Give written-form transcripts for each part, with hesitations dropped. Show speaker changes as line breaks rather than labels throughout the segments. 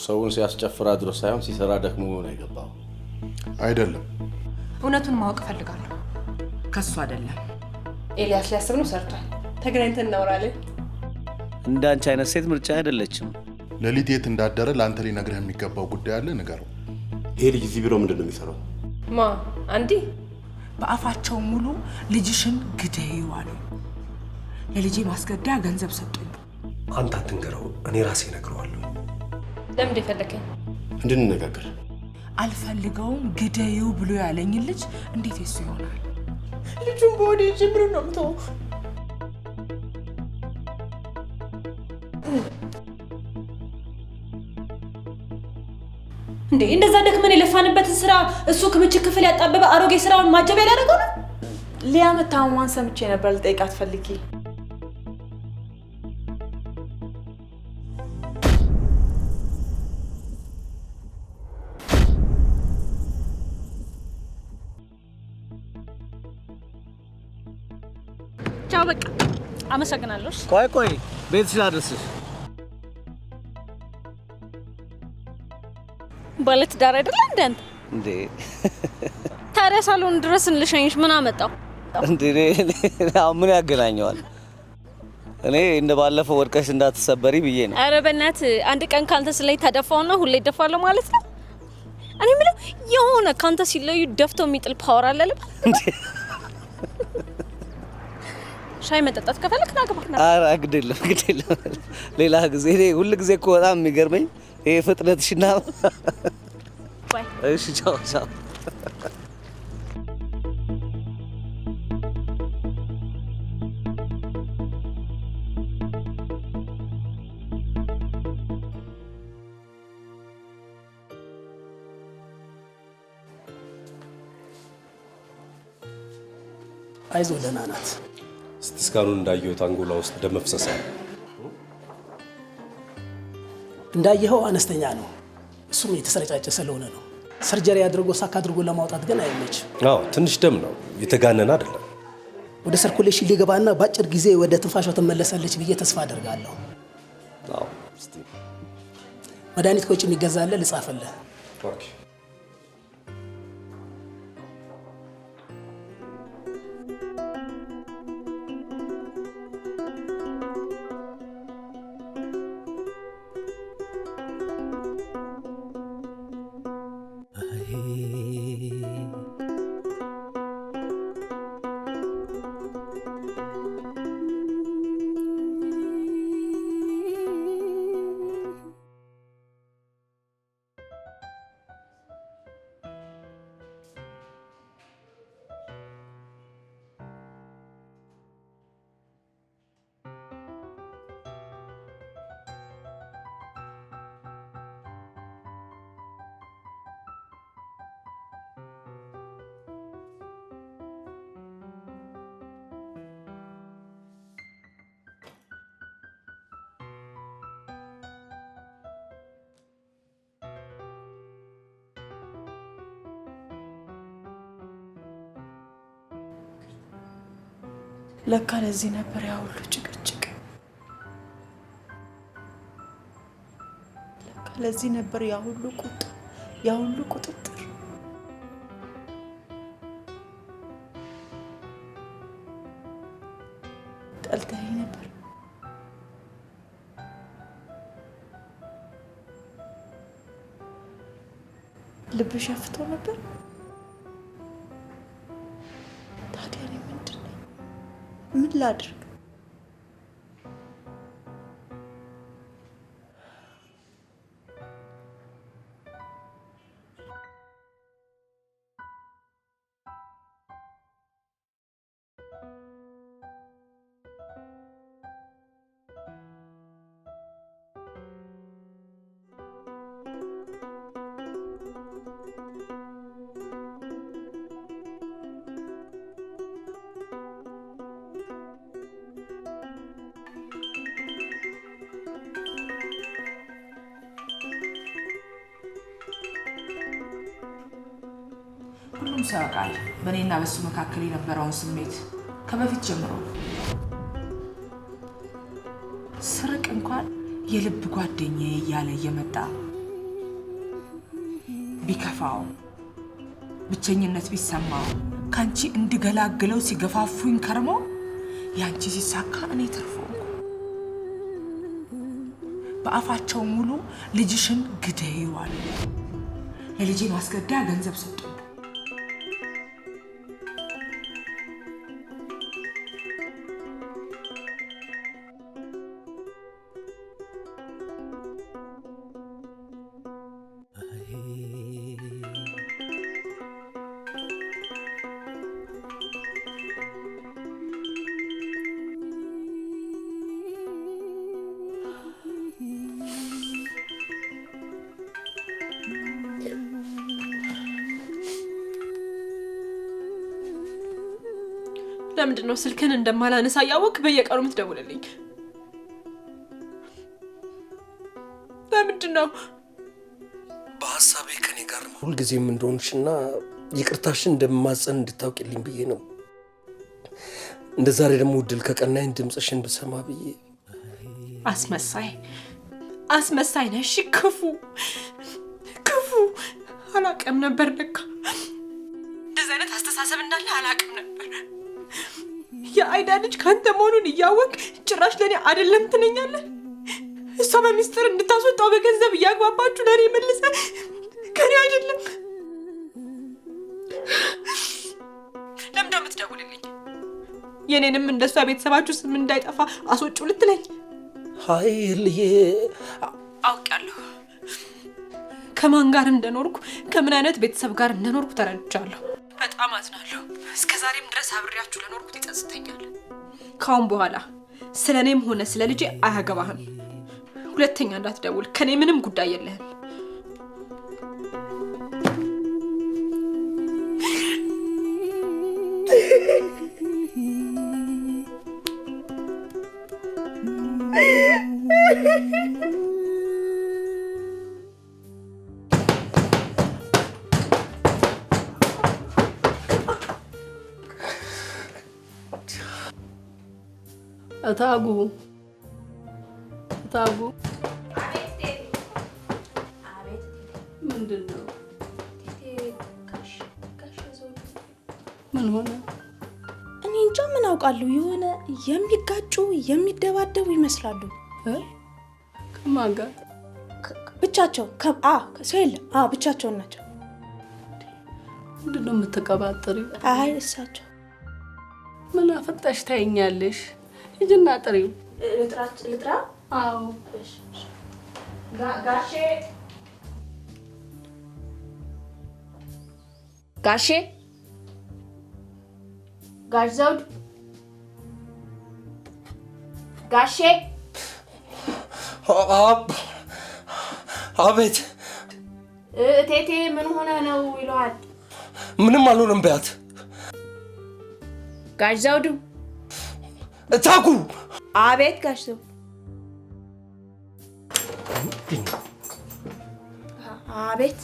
ሰውን ሲያስጨፍር አድሮ ሳይሆን ሲሰራ ደክሞ ነው የገባው
አይደለም
እውነቱን ማወቅ ፈልጋለሁ ከሱ አይደለም
ኤልያስ ሊያስብ ነው ሰርቷል ተገናኝተን እናወራለን
እንዳንቺ አይነት ሴት ምርጫ አይደለችም
ለሊት የት እንዳደረ ላንተ ሊነግርህ የሚገባው ጉዳይ አለ ንገረው
ይሄ ልጅ እዚህ ቢሮ ምንድነው የሚሰራው
ማ አንዲ
በአፋቸው ሙሉ ልጅሽን ግደይው አሉ ለልጄ ማስገደያ ገንዘብ ሰጡኝ
አንተ አትንገረው እኔ ራሴ እነግረዋለሁ
ለምን ደፈለከኝ
እንድንነጋገር
አልፈልገውም ግደይው ብሎ ያለኝ ልጅ እንዴት እሱ ይሆናል
ልጁን በወዴ ጀምሮ ነው ምተው እንዴ እንደዛ ደክመን የለፋንበትን ስራ እሱ ክምች ክፍል ያጣበበ አሮጌ ስራውን ማጀብ ያላደረገው ነው
ሊያመታማን ሰምቼ ነበር ልጠይቃት ፈልጊ
ቻው በቃ አመሰግናለሁ
ቆይ ቤትሽ ላድርስሽ
ባለት ዳር አይደለ እንዴ ታዲያ ሳሎን ድረስ ልሸኝሽ ምን አመጣው
እንዴ ምን ያገናኘዋል እኔ እንደባለፈው ወድቀሽ እንዳትሰበሪ ብዬ ነው
አረ በእናት አንድ ቀን ካንተ ስለይ ተደፋውና ሁሌ ይደፋለው ማለት ነው እኔ ምለው የሆነ ካንተ ሲለዩ ደፍቶ የሚጥል ፓወር አለ እንዴ ሻይ መጠጣት ከፈለክ ናገባክ ነው
አረ ግዴለም ሌላ ጊዜ ሁሉ ጊዜ እኮ በጣም የሚገርመኝ ይሄ ፍጥነትሽና
ባይ
እሺ ቻው
አይዞ ደህና ናት
ስቲስካኑን እንዳየሁት አንጎላ ውስጥ ደም መፍሰስ አለ
እንዳየኸው አነስተኛ ነው እሱም የተሰረጫጨ ስለሆነ ነው ሰርጀሪ አድርጎ ሳካ አድርጎ ለማውጣት ግን አይመች
አዎ ትንሽ ደም ነው የተጋነነ አይደለም
ወደ ሰርኩሌሽን ሊገባና ባጭር ጊዜ ወደ ትንፋሿ ተመለሳለች ብዬ ተስፋ አደርጋለሁ
አዎ እስቲ
መድኃኒት ኮጭ የሚገዛለ ልጻፍልህ
ኦኬ
ለካ ለዚህ ነበር ያ ሁሉ ጭቅጭቅ ለካ ለዚህ ነበር ያ ሁሉ ቁጣ ያ ሁሉ ቁጥጥር ጠልተኸኝ ነበር ልብሽ ሸፍቶ ነበር ታዲያ እኔ ምንድን ነኝ ምን ላድርግ
ሁሉም ሰው ያውቃል በእኔና በሱ መካከል የነበረውን ስሜት ከበፊት ጀምሮ ስርቅ እንኳን የልብ ጓደኛዬ እያለ እየመጣ ቢከፋው ብቸኝነት ቢሰማው ካንቺ እንድገላግለው ሲገፋፉኝ ከርሞ ያንቺ ሲሳካ እኔ ተርፎንኩ በአፋቸው ሙሉ ልጅሽን ግደይው አሉ። ለልጄ ማስገደያ ገንዘብ ሰጡ።
ለምንድነው ስልክን እንደማላነሳ ያወቅ በየቀኑ ምትደውልልኝ? ለምንድነው?
በሐሳቤ ከኔ ጋር ሁሉ ጊዜም እንደሆንሽና ይቅርታሽን እንደማጸን እንድታውቂልኝ ብዬ ነው። እንደ ዛሬ ደግሞ ድል ከቀናኝ ድምጽሽን ብሰማ ብዬ።
አስመሳይ ነሽ። ክፉ አላቀም ነበር። ለካ እንደዚህ አይነት አስተሳሰብ እንዳለ አላቀም ነበር። የአይዳ ልጅ ካንተ መሆኑን እያወቅ ጭራሽ ለኔ አይደለም ትነኛለህ። እሷ በሚስጥር እንድታስወጣው በገንዘብ እያግባባችሁ ለኔ መልሰ ከኔ አይደለም። ለምን ደም ትደውልልኝ? የኔንም እንደሷ ቤተሰባችሁ ስም እንዳይጠፋ አስወጪው ልትለኝ?
ሃይ ልዬ
አውቃለሁ ከማን ጋር እንደኖርኩ ከምን አይነት ቤተሰብ ጋር እንደኖርኩ ተረድቻለሁ። በጣም አዝናለሁ። እስከዛሬም ድረስ አብሬያችሁ ለኖርኩት ይጸጽተኛል። ካሁን በኋላ ስለኔም ሆነ ስለ ልጄ አያገባህም። ሁለተኛ እንዳትደውል። ከኔ ምንም ጉዳይ የለህም።
እታጉ ምንድነው? ምን ሆነ?
እኔ እንጃ ምን አውቃለሁ። የሆነ የሚጋጩ የሚደባደቡ ይመስላሉ።
ከማን ጋር?
ብቻቸው ሰው የለም። ብቻቸውን ናቸው።
ምንድነው የምትቀባጥሪው?
አይ እሳቸው
ምን አፈጣሽ ታይኛለሽ? እጅና ጥሪው
ልጥራ?
አዎ
ጋሼ ጋሽ ዘውድ ጋሼ
አቤት።
እቴቴ ምን ሆነ ነው ይሏል?
ምንም አልሆነም በያት።
ጋሽ ዘውዱ
እታጉ።
አቤት ጋሽ ዘውዱ። አቤት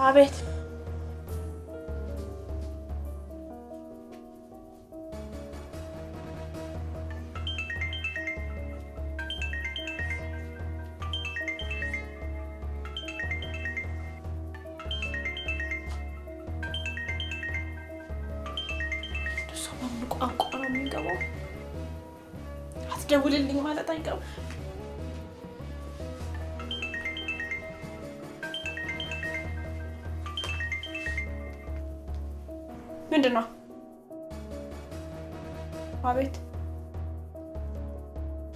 አቤት።
ቋንቋ ነው የሚገባው። አትደውልልኝ ማለት አይገባም። ምንድነው? አቤት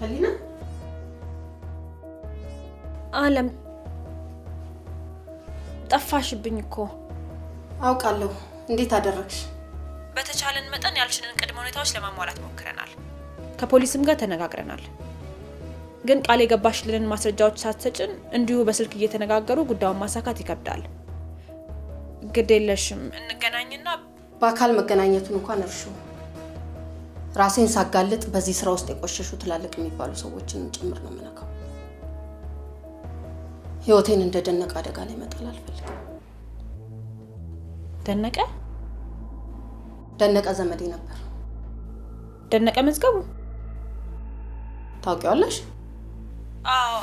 አሊና አለም ጠፋሽብኝ እኮ።
አውቃለሁ። እንዴት አደረግሽ?
በተቻለን መጠን ያልሽንን ቅድመ ሁኔታዎች ለማሟላት ሞክረናል። ከፖሊስም ጋር ተነጋግረናል። ግን ቃል የገባሽልንን ማስረጃዎች ሳትሰጭን እንዲሁ በስልክ እየተነጋገሩ ጉዳዩን ማሳካት ይከብዳል። ግዴለሽም እንገናኝና
በአካል መገናኘቱን እንኳን እርሹ። ራሴን ሳጋልጥ በዚህ ስራ ውስጥ የቆሸሹ ትላልቅ የሚባሉ ሰዎችን ጭምር ነው የምነካው። ህይወቴን እንደ ደነቀ አደጋ ላይ መጣል አልፈልግም። ደነቀ ዘመዴ ነበር።
ደነቀ መዝገቡ
ታውቂዋለሽ?
አዎ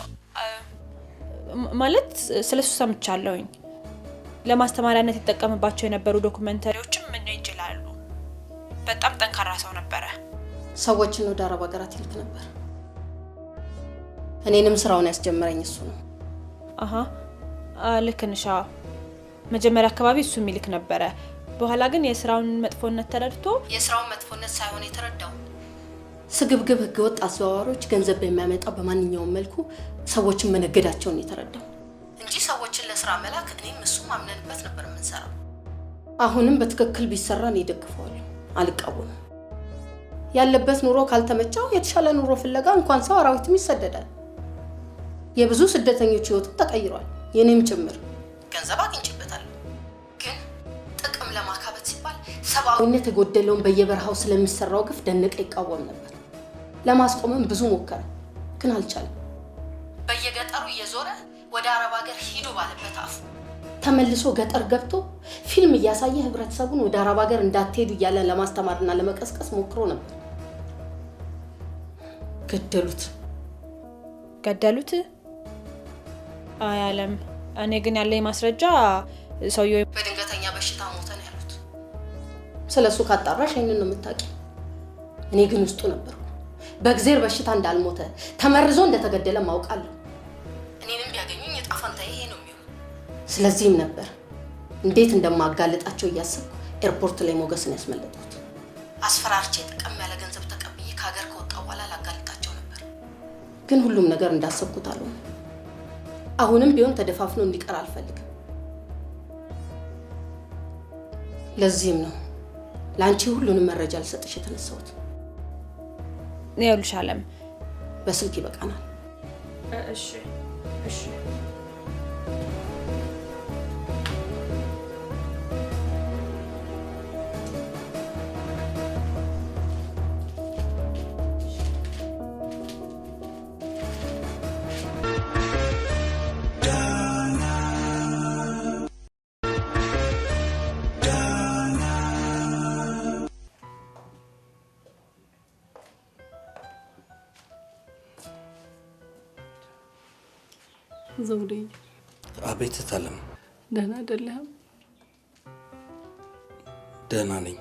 ማለት ስለሱ ሰምቻለሁኝ። ለማስተማሪያነት የተጠቀመባቸው የነበሩ ዶክመንተሪዎችም ምን ይችላሉ። በጣም ጠንካራ ሰው ነበረ።
ሰዎችን ወደ አረብ ሀገራት ይልክ ነበር። እኔንም ስራውን ያስጀመረኝ እሱ ነው።
አሃ ልክ ነሽ። መጀመሪያ አካባቢ እሱ የሚልክ ነበረ። በኋላ ግን የስራውን መጥፎነት ተረድቶ
የስራውን መጥፎነት ሳይሆን የተረዳው ስግብግብ ህገወጥ አዘዋዋሪዎች ገንዘብ በሚያመጣ በማንኛውም መልኩ ሰዎችን መነገዳቸውን የተረዳው እንጂ ሰዎችን ለስራ መላክ እኔም እሱም አምነንበት ነበር የምንሰራው። አሁንም በትክክል ቢሰራ ነው ይደግፈዋለሁ፣ አልቃወምም። ያለበት ኑሮ ካልተመቸው የተሻለ ኑሮ ፍለጋ እንኳን ሰው አራዊትም ይሰደዳል። የብዙ ስደተኞች ህይወት ተቀይሯል፣ የኔም ጭምር። ገንዘብ አግኝቼበታለሁ፣ ግን ጥቅም ለማካበት ሲባል ሰብአዊነት የጎደለውን በየበረሃው ስለሚሰራው ግፍ ደነቀ ይቃወም ነበር። ለማስቆምም ብዙ ሞከረ፣ ግን አልቻለም። በየገጠሩ እየዞረ ወደ አረብ ሀገር ሂዱ ባለበት አፉ ተመልሶ ገጠር ገብቶ ፊልም እያሳየ ህብረተሰቡን ወደ አረብ ሀገር እንዳትሄዱ እያለ ለማስተማርና ለመቀስቀስ ሞክሮ ነበር።
ገደሉት። አያለም። እኔ ግን ያለኝ ማስረጃ ሰውየው
በድንገተኛ በሽታ ሞተ ነው ያሉት። ስለሱ ካጣራሽ ይሄንን ነው የምታውቂው። እኔ ግን ውስጡ ነበርኩ። በእግዚአብሔር በሽታ እንዳልሞተ ተመርዞ እንደተገደለ ማውቃለሁ። እኔንም ቢያገኙኝ የጣፋንታዬ ይሄ ነው የሚሆነው። ስለዚህም ነበር እንዴት እንደማጋለጣቸው እያሰብኩ ኤርፖርት ላይ ሞገስን ያስመለጥኩት። አስፈራርቼ ጥቅም ያለ ገንዘብ ተቀብዬ ከሀገር ከወጣሁ በኋላ ላጋለጣቸው ነበር። ግን ሁሉም ነገር እንዳሰብኩት አልሆነ። አሁንም ቢሆን ተደፋፍኖ እንዲቀር አልፈልግም። ለዚህም ነው ላንቺ ሁሉንም መረጃ ልሰጥሽ የተነሳሁት።
ይኸውልሽ አለም፣
በስልክ ይበቃናል።
እሺ።
ዘውዴ።
አቤት ታለም።
ደህና አይደለህም?
ደህና ነኝ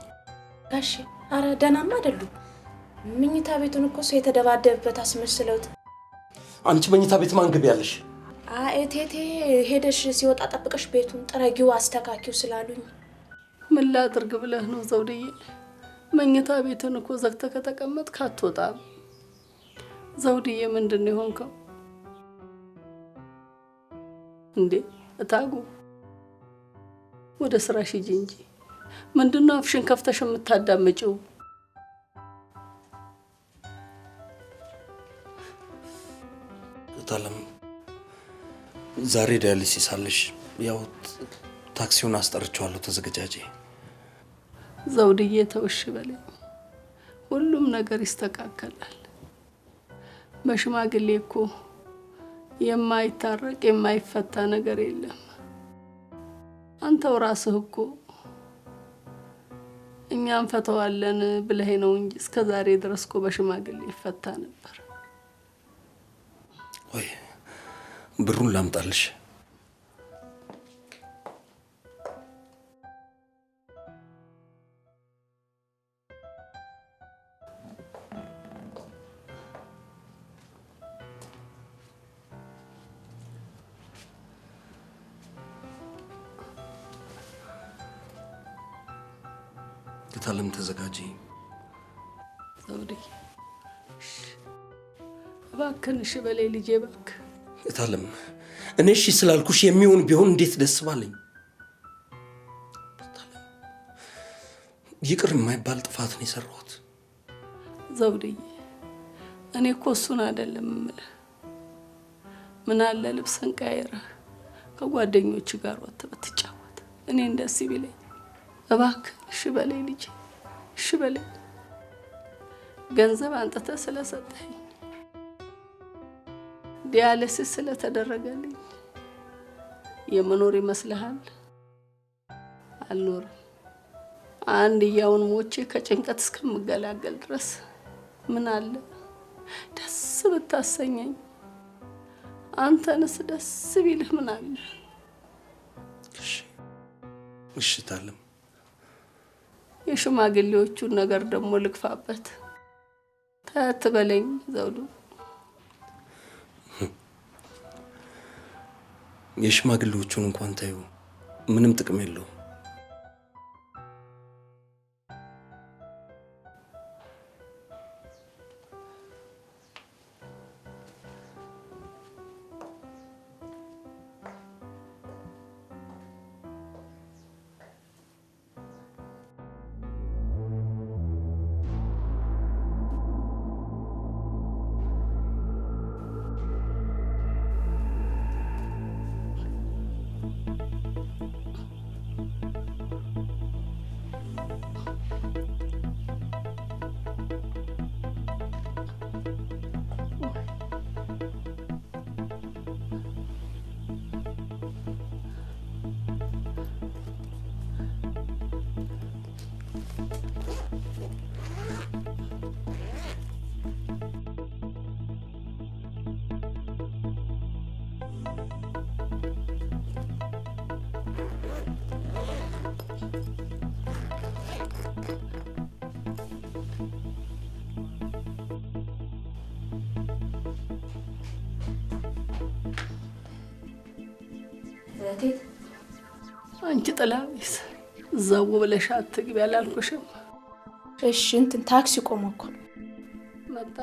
ጋሼ። አረ ደህናማ አይደሉም። መኝታ ቤቱን እኮ ሰው የተደባደበበት አስመስለውት።
አንቺ መኝታ ቤት ማን ግቢ ያለሽ?
እቴቴ ሄደሽ ሲወጣ ጠብቀሽ ቤቱን ጥረጊው አስተካኪው ስላሉኝ።
ምን ላድርግ ብለህ ነው ዘውዴ? መኝታ ቤቱን እኮ ዘግተህ ከተቀመጥክ አትወጣም። ዘውዴ ምንድን ነው የሆንከው እንዴ? እታጉ ወደ ስራሽ ሂጂ እንጂ ምንድነው አፍሽን ከፍተሽ የምታዳምጪው?
ታለም ዛሬ ዳያሊሲስ አለሽ። ያው ታክሲውን አስጠርቻለሁ፣ ተዘጋጃጂ።
ዘውድዬ ተውሽ በለኝ፣ ሁሉም ነገር ይስተካከላል። በሽማግሌ እኮ የማይታረቅ የማይፈታ ነገር የለም። አንተው ራስህ እኮ እኛም ፈተዋለን ብለህ ነው እንጂ እስከዛሬ ድረስ እኮ በሽማግሌ ይፈታ ነበር።
ወይ ብሩን ላምጣልሽ? ታለም ተዘጋጂ።
ዘውዴ እባክህን እሺ በለኝ ልጄ እባክህ።
ታለም እኔ እሺ ስላልኩሽ የሚሆን ቢሆን እንዴት ደስ ባለኝ። ይቅር የማይባል ጥፋት ነው የሰራሁት።
ዘውዴ እኔ እኮ እሱን አይደለም የምልህ። ምን አለ ልብስን ቀይረህ ከጓደኞች ጋር ወጥተህ ብትጫወት እኔን ደስ ቢለኝ። እባክህ እሺ በለኝ ልጄ፣ እሺ በለኝ። ገንዘብ አንጥተህ ስለሰጠኝ፣ ዲያሊሲስ ስለተደረገልኝ የመኖር ይመስልሃል? አልኖርም። አንድያውን ሞቼ ከጭንቀት እስከምገላገል ድረስ ምን አለ ደስ ብታሰኘኝ። አንተንስ ደስ ቢልህ ምን አለ?
እሺ ታለም
የሽማግሌዎቹን ነገር ደግሞ ልክፋበት። ታትበለኝ ዘውዱ።
የሽማግሌዎቹን እንኳን ታዩ ምንም ጥቅም የለውም።
እቴት
አንቺ ጥላቢስ እዛው ብለሽ አትግቢ አላልኩሽም?
እሺ እንትን ታክሲ ቆመ እኮ
መጣ።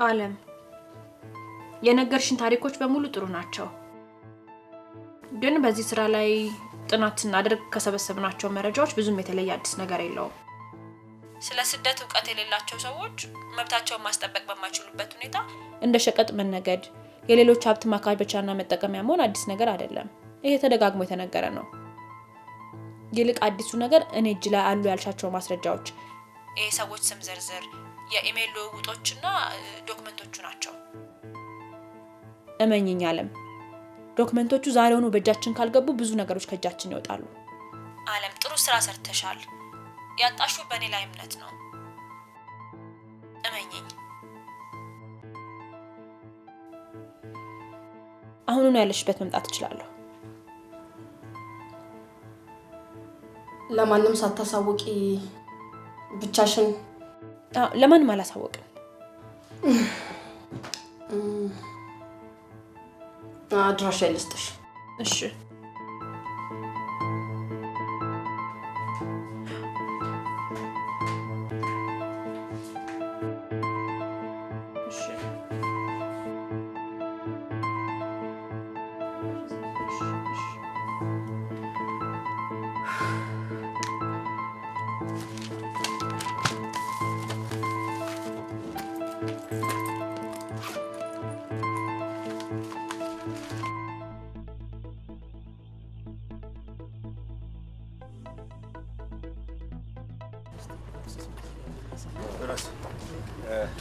አለም የነገርሽን ታሪኮች በሙሉ ጥሩ ናቸው፣ ግን በዚህ ስራ ላይ ጥናት ስናደርግ ከሰበሰብናቸው መረጃዎች ብዙም የተለየ አዲስ ነገር የለውም። ስለ ስደት ዕውቀት የሌላቸው ሰዎች መብታቸውን ማስጠበቅ በማይችሉበት ሁኔታ እንደ ሸቀጥ መነገድ፣ የሌሎች ሀብት ማካበቻና መጠቀሚያ መሆን አዲስ ነገር አይደለም። ይሄ ተደጋግሞ የተነገረ ነው። ይልቅ አዲሱ ነገር እኔ እጅ ላይ አሉ ያልሻቸው ማስረጃዎች፣ የሰዎች ስም ዝርዝር፣ የኢሜል ልውውጦችና ዶክመንቶቹ ናቸው። እመኝኝ አለም፣ ዶክመንቶቹ ዛሬውኑ በእጃችን ካልገቡ ብዙ ነገሮች ከእጃችን ይወጣሉ። አለም ጥሩ ስራ ሰርተሻል። ያጣሹ በእኔ ላይ እምነት ነው። እመኝኝ። አሁኑኑ ያለሽበት መምጣት እችላለሁ።
ለማንም ሳታሳውቂ ብቻሽን?
ለማንም አላሳወቅም።
አድራሻ ልስጥሽ።
እሺ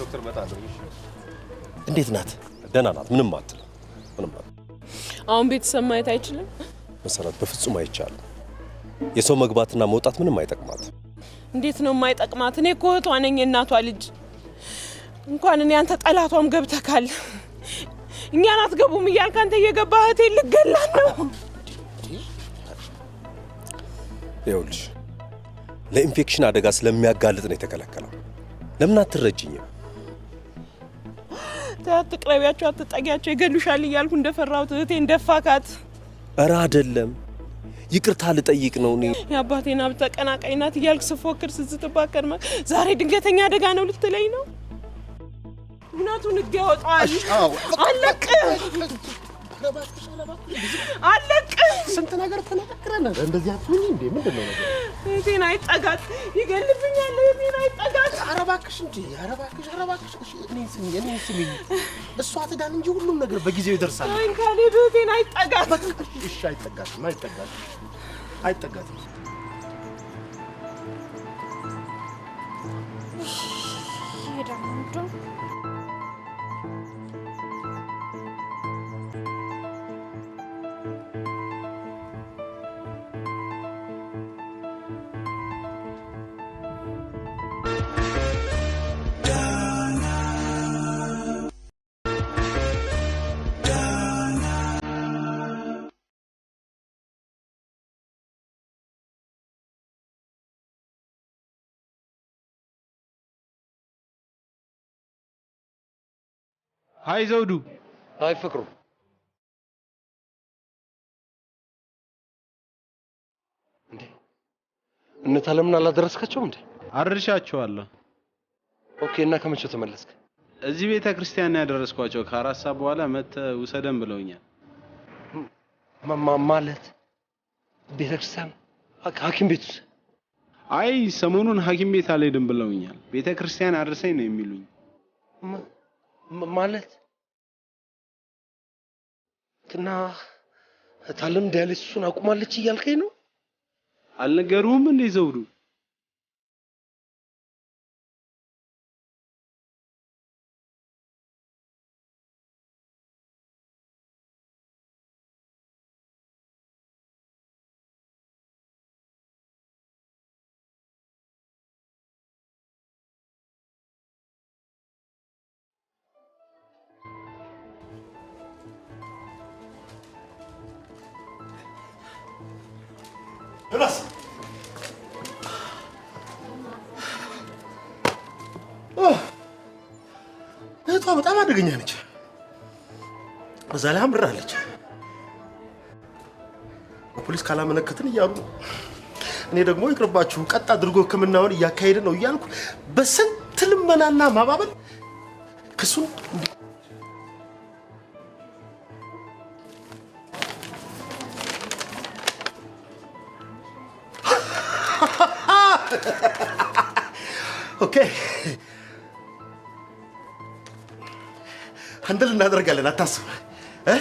ዶክተር መጣለሁ።
እንዴት ናት? ደህና ናት። ምንም አትልም። ምንም አትልም።
አሁን ቤተሰብ ማየት አይችልም?
መሰረት በፍጹም አይቻልም። የሰው መግባትና መውጣት ምንም አይጠቅማት።
እንዴት ነው የማይጠቅማት? እኔ እኮ እህቷ ነኝ፣ የእናቷ ልጅ። እንኳን እኔ አንተ ጠላቷም ገብተካል። እኛን አትገቡም እያልክ አንተ እየገባህ እህቴን ልትገላት ነው።
ይኸውልሽ ለኢንፌክሽን አደጋ ስለሚያጋልጥ ነው የተከለከለው። ለምን አትረጅኝም?
አትቅረቢያቸው፣ አትጠጊያቸው፣ ይገሉሻል እያልኩ እንደፈራሁት እህቴን ደፋካት።
ኧረ አይደለም፣ ይቅርታ ልጠይቅ ነው። እኔ
የአባቴን ሀብት ተቀናቃኝ ናት እያልክ ስፎክር ስትባል ከርማ ዛሬ ድንገተኛ አደጋ ነው ልትለኝ ነው? እውነቱን ህግ ያወጣዋል። አለቅህ።
ስንት ነገር ተነጋግረናል። እንደዚህ አትሁኝ እንዴ! ምንድነው ነገር?
እህቴን አይጠጋት፣ ይገልብኛል። እህቴን አይጠጋት።
ኧረ እባክሽ እንጂ! ኧረ እባክሽ! እኔን ስሚኝ። እሷ ትዳን እንጂ ሁሉም ነገር በጊዜው ይደርሳል።
እንካሌ እህቴን አይጠጋት።
እሺ፣ አይጠጋትም። አይጠጋትም።
ሃይ ዘውዱ።
ሃይ ፍቅሩ። እንዴ እነታ ለምን አላደረስካቸውም እንዴ?
አድርሻቸዋለሁ።
ኦኬ። እና ከመቼ ተመለስክ?
እዚህ ቤተ ክርስቲያን ያደረስኳቸው ከ4 ሰዓት በኋላ መጥተህ ውሰደን ብለውኛል።
ማለት ቤተ ክርስቲያን ሐኪም ቤት ውስጥ?
አይ ሰሞኑን ሐኪም ቤት አልሄድም ብለውኛል። ቤተ ክርስቲያን አድርሰኝ ነው የሚሉኝ።
ማለት እና ታለም ዲያሊሲሱን አቁማለች እያልከኝ ነው?
አልነገሩህም እንዴ ዘውዱ?
ዮናስ እህቷ በጣም አደገኛ ነች። በዛ ላይ አምራለች። ፖሊስ ካላመለከትን እያሉ ነው። እኔ ደግሞ ይቅርባችሁ ቀጥ አድርጎ ሕክምናውን እያካሄደ ነው እያልኩ በስንት ልመናና ማባበል ክሱን ኦኬ አንደል እናደርጋለን። አታስብ እ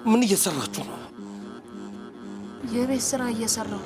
ምን እየሰራችሁ ነው?
የቤት ስራ እየሰራሁ።